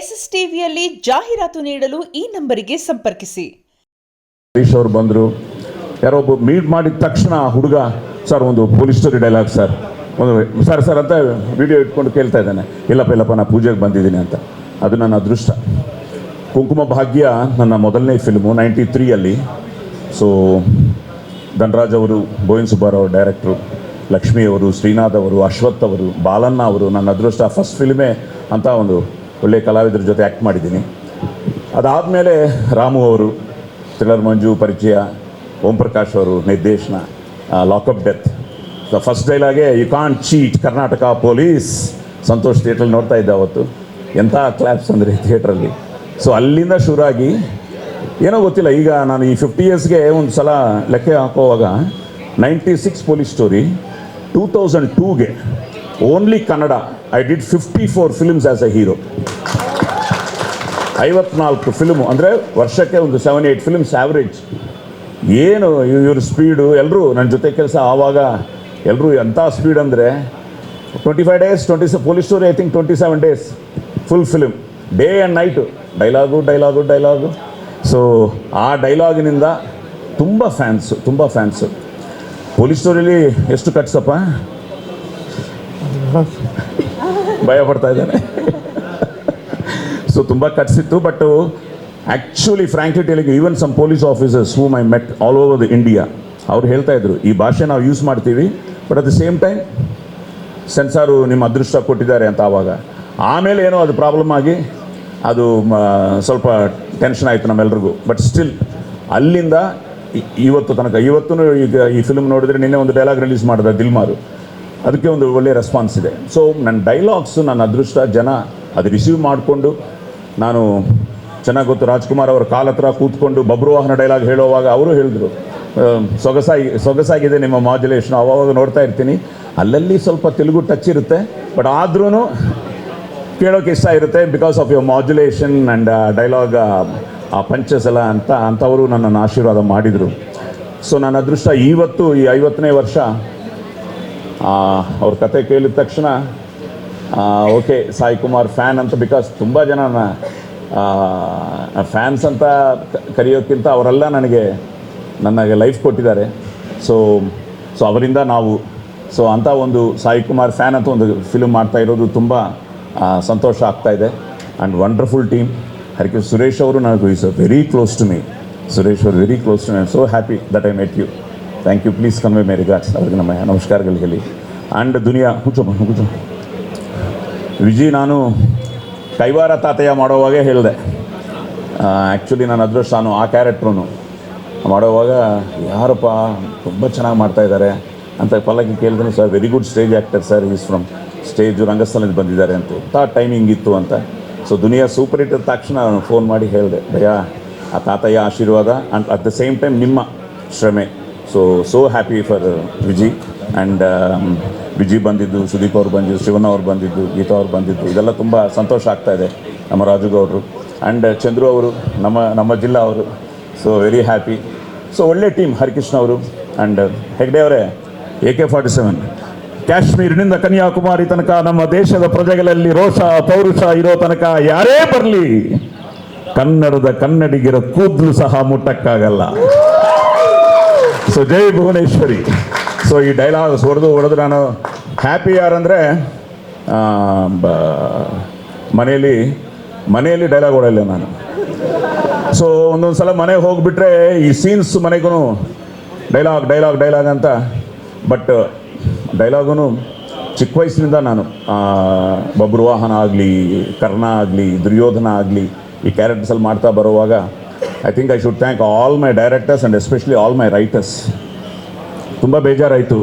SSTVಯಲ್ಲಿ ಜಾಹೀರಾತು ನೀಡಲು ಈ ನಂಬರಿಗೆ ಸಂಪರ್ಕಿಸಿ. ಹರೀಶ್ ಅವರು ಬಂದರು. ಯಾರೋ ಒಬ್ಬ ಮೀಟ್ ಮಾಡಿದ ತಕ್ಷಣ ಹುಡುಗ ಸರ್ ಒಂದು ಪೊಲೀಸ್ ಸ್ಟೋರಿ ಡೈಲಾಗ್ ಸರ್ ಒಂದು ಸರ್ ಅಂತ ವಿಡಿಯೋ ಇಟ್ಕೊಂಡು ಕೇಳ್ತಾ ಇದ್ದಾನೆ. ಇಲ್ಲಪ್ಪ ನಾನು ಪೂಜೆಗೆ ಬಂದಿದ್ದೀನಿ ಅಂತ. ಅದು ನನ್ನ ಅದೃಷ್ಟ. ಕುಂಕುಮ ಭಾಗ್ಯ ನನ್ನ ಮೊದಲನೇ ಫಿಲ್ಮು 93ಯಲ್ಲಿ. ಸೊ ಧನರಾಜ್ ಅವರು, ಬೋಯಿನ್ ಸುಬ್ಬಾರಾವ್ ಡೈರೆಕ್ಟ್ರು, ಲಕ್ಷ್ಮಿ ಅವರು, ಶ್ರೀನಾಥ್ ಅವರು, ಅಶ್ವಥ್ ಅವರು, ಬಾಲಣ್ಣ ಅವರು. ನನ್ನ ಅದೃಷ್ಟ ಫಸ್ಟ್ ಫಿಲ್ಮೇ ಅಂತ ಒಂದು ಒಳ್ಳೆಯ ಕಲಾವಿದರ ಜೊತೆ ಆ್ಯಕ್ಟ್ ಮಾಡಿದ್ದೀನಿ. ಅದಾದಮೇಲೆ ರಾಮು ಅವರು, ಥ್ರಿಲ್ಲರ್ ಮಂಜು ಪರಿಚಯ, ಓಂ ಪ್ರಕಾಶ್ ಅವರು ನಿರ್ದೇಶನ, ಲಾಕಪ್ ಡೆತ್. ದ ಫಸ್ಟ್ ಡೈಲಾಗೆ you can't cheat Karnataka police. Santosh ಥಿಯೇಟ್ರಲ್ಲಿ ನೋಡ್ತಾ ಇದ್ದೆ ಅವತ್ತು. ಎಂಥ ಕ್ಲಾಪ್ಸ್ ಅಂದರೆ ಥಿಯೇಟ್ರಲ್ಲಿ. ಸೊ ಅಲ್ಲಿಂದ ಶುರುವಾಗಿ ಏನೋ ಗೊತ್ತಿಲ್ಲ, ಈಗ ನಾನು ಈ 50 ಇಯರ್ಸ್ಗೆ ಒಂದು ಸಲ ಲೆಕ್ಕ ಹಾಕೋವಾಗ 96 ಪೊಲೀಸ್ ಸ್ಟೋರಿ, 2002ಗೆ only Kannada I did 54 films as a hero. 54 film ಅಂದರೆ ವರ್ಷಕ್ಕೆ ಒಂದು 7-8 ಫಿಲ್ಮ್ಸ್ ಆ್ಯಾವ್ರೇಜ್. ಏನು ಇವ್ರ ಸ್ಪೀಡು, ಎಲ್ಲರೂ ನನ್ನ ಜೊತೆ ಕೆಲಸ ಆವಾಗ ಎಲ್ಲರೂ ಎಂಥ ಸ್ಪೀಡ್ ಅಂದರೆ 25 days, police story I think 27 days full film, day and night dialogue. So ಆ ಡೈಲಾಗಿನಿಂದ ತುಂಬ ಫ್ಯಾನ್ಸು. ಪೊಲೀಸ್ ಸ್ಟೋರಿಲಿ ಎಷ್ಟು ಕಟ್ಸಪ್ಪ, ಭಯ ಪಡ್ತಾ ಇದ್ದಾನೆ. ಸೊ ತುಂಬ ಕಟ್ಸಿತ್ತು. But actually frankly telling, even some police officers whom I met all over the India, ಅವ್ರು ಹೇಳ್ತಾ ಇದ್ರು ಈ ಭಾಷೆ ನಾವು ಯೂಸ್ ಮಾಡ್ತೀವಿ, but at the same time censor ನಿಮ್ಮ ಅದೃಷ್ಟ ಕೊಟ್ಟಿದ್ದಾರೆ ಅಂತ. ಆಮೇಲೆ ಏನೋ ಅದು ಪ್ರಾಬ್ಲಮ್ ಆಗಿ ಅದು ಸ್ವಲ್ಪ ಟೆನ್ಷನ್ ಆಯಿತು ನಮ್ಮೆಲ್ರಿಗೂ. ಬಟ್ ಸ್ಟಿಲ್ ಅಲ್ಲಿಂದ ಇವತ್ತು ತನಕ, ಈಗ ಈ ಫಿಲ್ಮ್ ನೋಡಿದರೆ ನಿನ್ನೆ ಒಂದು ಡೈಲಾಗ್ ರಿಲೀಸ್ ಮಾಡಿದೆ ದಿಲ್ಮಾರು, ಅದಕ್ಕೆ ಒಂದು ಒಳ್ಳೆಯ ರೆಸ್ಪಾನ್ಸ್ ಇದೆ. ಸೊ ನನ್ನ ಡೈಲಾಗ್ಸು ನನ್ನ ಅದೃಷ್ಟ, ಜನ ಅದು ರಿಸೀವ್ ಮಾಡಿಕೊಂಡು. ನಾನು ಚೆನ್ನಾಗಿ ಗೊತ್ತು, ರಾಜ್ಕುಮಾರ್ ಅವರ ಕಾಲ ಹತ್ರ ಕೂತ್ಕೊಂಡು ಬಬ್ರುವಾಹನ ಡೈಲಾಗ್ ಹೇಳುವಾಗ ಅವರು ಹೇಳಿದ್ರು ಸೊಗಸಾಗಿದೆ ನಿಮ್ಮ ಮಾಡ್ಯುಲೇಷನ್. ಅವಾಗ ನೋಡ್ತಾ ಇರ್ತೀನಿ, ಅಲ್ಲಲ್ಲಿ ಸ್ವಲ್ಪ ತೆಲುಗು ಟಚ್ ಇರುತ್ತೆ, ಬಟ್ ಆದ್ರೂ ಕೇಳೋಕೆ ಇಷ್ಟ ಇರುತ್ತೆ because of your modulation and dialogue, ಆ ಪಂಚಸ್ ಎಲ್ಲ ಅಂಥವರು ನನ್ನನ್ನು ಆಶೀರ್ವಾದ ಮಾಡಿದರು. ಸೊ ನನ್ನ ಅದೃಷ್ಟ ಇವತ್ತು ಈ 50ನೇ ವರ್ಷ ಅವ್ರ ಕತೆ ಕೇಳಿದ ತಕ್ಷಣ ಓಕೆ ಸಾಯಿ ಕುಮಾರ್ ಫ್ಯಾನ್ ಅಂತ, ಬಿಕಾಸ್ ತುಂಬ ಜನ ಫ್ಯಾನ್ಸ್ ಅಂತ ಕರೆಯೋಕ್ಕಿಂತ ಅವರೆಲ್ಲ ನನಗೆ ಲೈಫ್ ಕೊಟ್ಟಿದ್ದಾರೆ. ಸೊ ಅವರಿಂದ ನಾವು ಅಂಥ ಒಂದು ಸಾಯಿ ಕುಮಾರ್ ಫ್ಯಾನ್ ಅಂತ ಒಂದು ಫಿಲ್ಮ್ ಮಾಡ್ತಾ ಇರೋದು ತುಂಬ ಸಂತೋಷ ಆಗ್ತಾಯಿದೆ. And wonderful team. Harikesh Suresh ಅವರು ನನಗೂ is very close to me. Suresh ಅವರು very close to me. I am so happy that I met you. Thank you. Please convey my regards. ಅವ್ರಿಗೆ ನಮ್ಮ ನಮಸ್ಕಾರಗಳು ಹೇಳಿ. ಆ್ಯಂಡ್ ದುನಿಯಾ ಕೂಚೋ ವಿಜಿ, ನಾನು ಕೈವಾರ ತಾತಯ್ಯ ಮಾಡೋವಾಗೇ ಹೇಳಿದೆ, ಆ್ಯಕ್ಚುಲಿ ನನ್ನ ಅದೃಷ್ಟ ಆ ಕ್ಯಾರೆಕ್ಟ್ರೂ ಮಾಡೋವಾಗ ಯಾರಪ್ಪ ತುಂಬ ಚೆನ್ನಾಗಿ ಮಾಡ್ತಾಯಿದ್ದಾರೆ ಅಂತ ಪಲ್ಲಕ್ಕಿ ಕೇಳಿದ್ರು. Sir very good stage actor sir, is from stage ರಂಗಸ್ಥಳದಿಂದ ಬಂದಿದ್ದಾರೆ ಅಂತ. ಟೈಮಿಂಗ್ ಇತ್ತು ಅಂತ. ಸೊ ದುನಿಯಾ ಸೂಪರ್ ಹಿಟ್ ಆದ ತಕ್ಷಣ ನಾನು ಫೋನ್ ಮಾಡಿ ಹೇಳಿದೆ, ಭಯ ಆ ತಾತಯ್ಯ ಆಶೀರ್ವಾದ and at the same time ನಿಮ್ಮ ಶ್ರಮೆ. So happy for Viji. And Viji ಬಂದಿದ್ದು, ಸುದೀಪ್ ಅವ್ರು ಬಂದಿದ್ದು, ಶಿವಣ್ಣ ಅವ್ರು ಬಂದಿದ್ದು, ಗೀತಾ ಅವ್ರು ಬಂದಿದ್ದು, ಇದೆಲ್ಲ ತುಂಬ ಸಂತೋಷ ಆಗ್ತಾಯಿದೆ. ನಮ್ಮ ರಾಜುಗೌಡರು ಆ್ಯಂಡ್ ಚಂದ್ರು ಅವರು, ನಮ್ಮ ಜಿಲ್ಲಾ ಅವರು. So very happy. ಸೊ ಒಳ್ಳೆ ಟೀಮ್. ಹರಿಕೃಷ್ಣ ಅವರು ಆ್ಯಂಡ್ ಹೆಗ್ಡೆ ಅವರೇ, AK-47 ಕಾಶ್ಮೀರಿನಿಂದ ಕನ್ಯಾಕುಮಾರಿ ತನಕ ನಮ್ಮ ದೇಶದ ಪ್ರಜೆಗಳಲ್ಲಿ ರೋಷ ಪೌರುಷ ಇರೋ ತನಕ ಯಾರೇ ಬರಲಿ, ಕನ್ನಡದ ಕನ್ನಡಿಗರ ಕೂದಲು ಸಹ ಮುಟ್ಟಕ್ಕಾಗಲ್ಲ. ಸೊ ಜೈ ಭುವನೇಶ್ವರಿ. ಸೊ ಈ ಡೈಲಾಗ್ಸ್ ಹೊಡೆದು ನಾನು ಹ್ಯಾಪಿ ಯಾರಂದರೆ ಮನೆಯಲ್ಲಿ ಡೈಲಾಗ್ ಹೊಡೆಯಲ್ಲ ನಾನು. ಸೊ ಒಂದೊಂದು ಸಲ ಮನೆಗೆ ಹೋಗಿಬಿಟ್ರೆ ಈ ಸೀನ್ಸ್ ಮನೆಗೂ ಡೈಲಾಗ್ ಅಂತ. ಬಟ್ ಡೈಲಾಗೂ ಚಿಕ್ಕ ವಯಸ್ಸಿನಿಂದ ನಾನು ಬಬ್ರುವಾಹನ ಆಗಲಿ, ಕರ್ಣ ಆಗಲಿ, ದುರ್ಯೋಧನ ಆಗಲಿ, ಈ ಕ್ಯಾರೆಕ್ಟರ್ಸಲ್ಲಿ ಮಾಡ್ತಾ ಬರುವಾಗ I think I should thank all my directors and especially all my writers. ತುಂಬ ಬೇಜಾರಾಯಿತು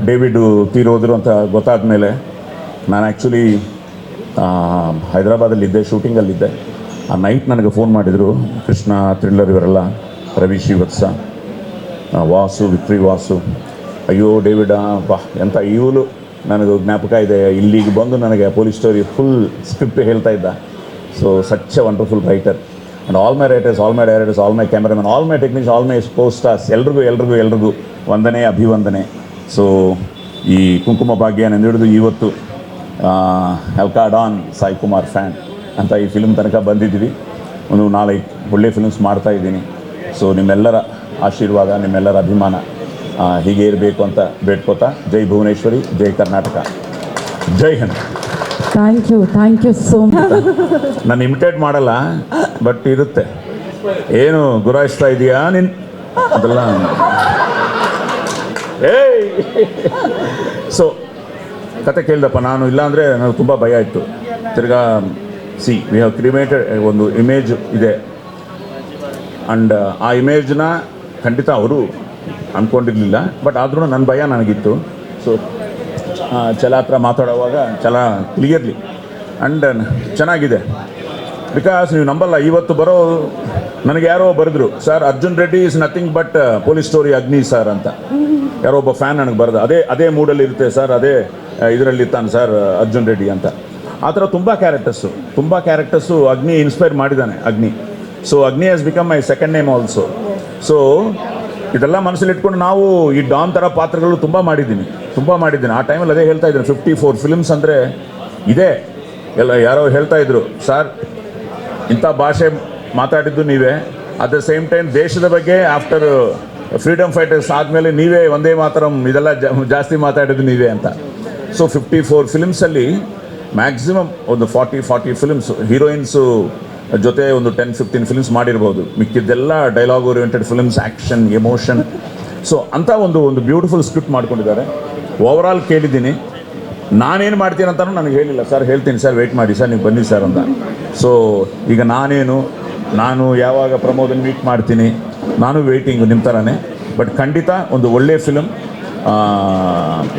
ಡೇವಿಡ್ ತೀರೋದ್ರು ಅಂತ ಗೊತ್ತಾದ ಮೇಲೆ. ನಾನು ಆ್ಯಕ್ಚುಲಿ ಹೈದರಾಬಾದಲ್ಲಿದ್ದೆ, ಶೂಟಿಂಗಲ್ಲಿದ್ದೆ. ಆ ನೈಟ್ ನನಗೆ ಫೋನ್ ಮಾಡಿದರು ಕೃಷ್ಣ, ಥ್ರಿಲ್ಲರ್ ಇವರೆಲ್ಲ, ರವಿ ಶ್ರೀವತ್ಸ, ವಾಸು, ವಿಕ್ಟ್ರಿ ವಾಸು. ಅಯ್ಯೋ ಡೇವಿಡ್ ಬಾ ಎಂಥ ಇವಳು ನನಗೆ ಜ್ಞಾಪಕ ಇದೆ. ಇಲ್ಲಿಗೆ ಬಂದು ನನಗೆ ಪೊಲೀಸ್ ಸ್ಟೋರಿ ಫುಲ್ ಸ್ಕ್ರಿಪ್ಟ್ ಹೇಳ್ತಾ ಇದ್ದ. So such A wonderful writer. And all my writers, all my directors, all my cameraman, all my technician, all my stars, ಎಲ್ರಿಗೂ ವಂದನೆ, ಅಭಿವಂದನೆ. ಸೊ ಈ ಕುಂಕುಮ ಭಾಗ್ಯ ಹಿಡಿದು ಇವತ್ತು ಎಲ್ಕಾ ಡಾನ್ ಸಾಯಿ ಕುಮಾರ್ ಫ್ಯಾನ್. ಅಂತ ಈ ಫಿಲ್ಮ್ ತನಕ ಬಂದಿದ್ದೀವಿ. ಒಂದು 4 ಒಳ್ಳೆ ಫಿಲ್ಮ್ಸ್ ಮಾಡ್ತಾ ಇದ್ದೀನಿ. ಸೊ ನಿಮ್ಮೆಲ್ಲರ ಆಶೀರ್ವಾದ, ನಿಮ್ಮೆಲ್ಲರ ಅಭಿಮಾನ ಹೀಗೆ ಇರಬೇಕು ಅಂತ ಬೇಡ್ಕೋತಾ, ಜೈ ಭುವನೇಶ್ವರಿ, ಜೈ ಕರ್ನಾಟಕ, ಜೈ Hind. Thank you so much. ನಾನು ಇಮಿಟೇಟ್ ಮಾಡಲ್ಲ, ಬಟ್ ಇರುತ್ತೆ. ಏನು ಗುರಾಯಿಸ್ತಾ ಇದೆಯಾ ನೀನು ಅದೆಲ್ಲ. ಏಯ್ ಸೊ ಕತೆ ಕೇಳಿದಪ್ಪ ನಾನು, ಇಲ್ಲಾಂದರೆ ನನಗೆ ತುಂಬ ಭಯ ಇತ್ತು. ತಿರ್ಗಾ ವಿ ಹ್ಯಾವ್ ಕ್ರಿಯೇಟೆಡ್ ಒಂದು ಇಮೇಜ್ ಇದೆ, ಆ್ಯಂಡ್ ಆ ಇಮೇಜ್ನ ಖಂಡಿತ ಅವರು ಅಂದ್ಕೊಂಡಿರಲಿಲ್ಲ, ಬಟ್ ಆದ್ರೂ ನನ್ನ ಭಯ ನನಗಿತ್ತು. ಸೊ ಛಲ ಹತ್ರ ಮಾತಾಡುವಾಗ ಛಲ ಕ್ಲಿಯರ್ಲಿ ಆ್ಯಂಡ್ ಚೆನ್ನಾಗಿದೆ. ಬಿಕಾಸ್ ನೀವು ನಂಬಲ್ಲ, ಇವತ್ತು ಬರೋ ನನಗೆ ಯಾರೋ ಬರೆದ್ರು, sir Arjun Reddy is nothing but police story ಅಗ್ನಿ ಸರ್ ಅಂತ. ಯಾರೋ ಒಬ್ಬ ಫ್ಯಾನ್ ನನಗೆ ಬರೆದ, ಅದೇ ಮೂಡಲ್ಲಿ ಇರುತ್ತೆ ಸರ್, ಅದೇ ಇದರಲ್ಲಿ ಇರ್ತಾನೆ ಸರ್ ಅರ್ಜುನ್ ರೆಡ್ಡಿ ಅಂತ. ಆ ಥರ ತುಂಬ ಕ್ಯಾರೆಕ್ಟರ್ಸು ಅಗ್ನಿ ಇನ್ಸ್ಪೈರ್ ಮಾಡಿದ್ದಾನೆ ಅಗ್ನಿ. ಸೊ ಅಗ್ನಿ has become my second name also. So ಇದೆಲ್ಲ ಮನಸ್ಸಲ್ಲಿ ಇಟ್ಕೊಂಡು ನಾವು ಈ ಡಾನ್ ಥರ ಪಾತ್ರಗಳು ತುಂಬ ಮಾಡಿದ್ದೀನಿ. ಆ ಟೈಮಲ್ಲಿ ಅದೇ ಹೇಳ್ತಾ ಇದ್ದೀನಿ, 54 ಫಿಲ್ಮ್ಸ್ ಅಂದರೆ ಇದೇ. ಯಾರೋ ಹೇಳ್ತಾ ಇದ್ರು, ಸರ್ ಇಂಥ ಭಾಷೆ ಮಾತಾಡಿದ್ದು ನೀವೇ, ಅಟ್ ದ ಸೇಮ್ ಟೈಮ್ ದೇಶದ ಬಗ್ಗೆ ಆಫ್ಟರ್ ಫ್ರೀಡಮ್ ಫೈಟರ್ಸ್ ಆದಮೇಲೆ ನೀವೇ ಒಂದೇ ಮಾತರಂ ಇದೆಲ್ಲ ಜಾಸ್ತಿ ಮಾತಾಡಿದ್ದು ನೀವೇ ಅಂತ. ಸೊ 54 ಫಿಲ್ಮ್ಸಲ್ಲಿ ಮ್ಯಾಕ್ಸಿಮಮ್ ಒಂದು 40 ಫಿಲ್ಮ್ಸ್ ಹೀರೋಯಿನ್ಸು ಜೊತೆ ಒಂದು 10-15 ಫಿಲ್ಮ್ಸ್ ಮಾಡಿರ್ಬೋದು. ಮಿಕ್ಕಿದ್ದೆಲ್ಲ dialogue oriented films, action, emotion. So ಅಂಥ ಒಂದು ಬ್ಯೂಟಿಫುಲ್ ಸ್ಕ್ರಿಪ್ಟ್ ಮಾಡ್ಕೊಂಡಿದ್ದಾರೆ. ಓವರಾಲ್ ಕೇಳಿದ್ದೀನಿ, ನಾನೇನು ಮಾಡ್ತೀನಿ ಅಂತಲೂ ನನಗೆ ಹೇಳಿಲ್ಲ. ಸರ್ ಹೇಳ್ತೀನಿ ಸರ್, ವೆಯ್ಟ್ ಮಾಡಿ ಸರ್, ನೀವು ಬನ್ನಿ ಸರ್ ಅಂತ. ಸೊ ಈಗ ನಾನು ಯಾವಾಗ ಪ್ರಮೋದನ್ನು ಮೀಟ್ ಮಾಡ್ತೀನಿ, ನಾನು ವೆಯ್ಟಿಂಗು ನಿಮ್ಮ ಥರನೇ. ಬಟ್ ಖಂಡಿತ ಒಂದು ಒಳ್ಳೆಯ ಫಿಲಮ್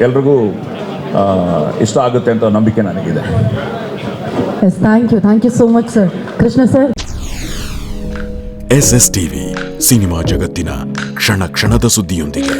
ಎಲ್ರಿಗೂ ಇಷ್ಟ ಆಗುತ್ತೆ ಅಂತ ನಂಬಿಕೆ ನನಗಿದೆ. Yes, thank you so much sir. Krishna sir. SS TV cinema ಜಗತ್ತಿನ ಕ್ಷಣ ಕ್ಷಣದ ಸುದ್ದಿಯೊಂದಿಗೆ.